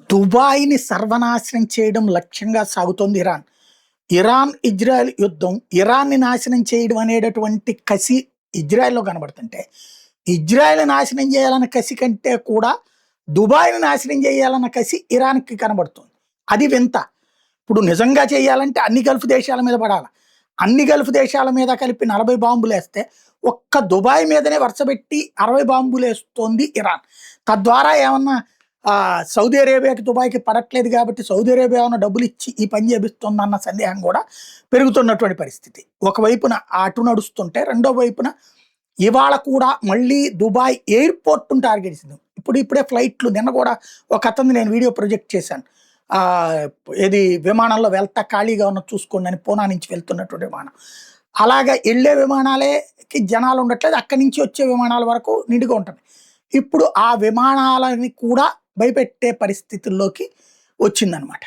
దుబాయ్‌ని సర్వనాశనం చేయడం లక్ష్యంగా సాగుతోంది ఇరాన్. ఇరాన్, ఇజ్రాయెల్ యుద్ధం ఇరాన్‌ని నాశనం చేయడం అనేటటువంటి కసి ఇజ్రాయెల్‌లో కనబడుతుంటే, ఇజ్రాయెల్‌ని నాశనం చేయాలన్న కసి కంటే కూడా దుబాయ్‌ని నాశనం చేయాలన్న కసి ఇరాన్‌కి కనబడుతుంది. అది వింత. ఇప్పుడు నిజంగా చేయాలంటే అన్ని గల్ఫ్ దేశాల మీద పడాల. అన్ని గల్ఫ్ దేశాల మీద కలిపి 40 బాంబులేస్తే, ఒక్క దుబాయ్ మీదనే వరుసబెట్టి 60 బాంబులేస్తోంది ఇరాన్. తద్వారా ఏమన్నా సౌదీ అరేబియాకి, దుబాయ్‌కి పడట్లేదు కాబట్టి సౌదీ అరేబియా ఏమన్నా డబ్బులిచ్చి ఈ పని చేపిస్తుందన్న సందేహం కూడా పెరుగుతున్నటువంటి పరిస్థితి. ఒకవైపున అటు నడుస్తుంటే, రెండో వైపున ఇవాళ కూడా మళ్ళీ దుబాయ్ ఎయిర్‌పోర్ట్‌ని టార్గెట్ చేసింది. ఇప్పుడే ఫ్లైట్‌లు నిన్న కూడా ఒక అతనిది నేను వీడియో ప్రొజెక్ట్ చేశాను. ఏది విమానంలో వెళ్తా ఖాళీగా ఉన్నది చూసుకోండి అని పూనా నుంచి వెళ్తున్నటువంటి విమానం. అలాగా ఎళ్ళే విమానాలకి జనాలు ఉండట్లేదు. అక్కడి నుంచి వచ్చే విమానాల వరకు నిండుగా ఉంటుంది. ఇప్పుడు ఆ విమానాలని కూడా భయపెట్టే పరిస్థితుల్లోకి వచ్చిందనమాట.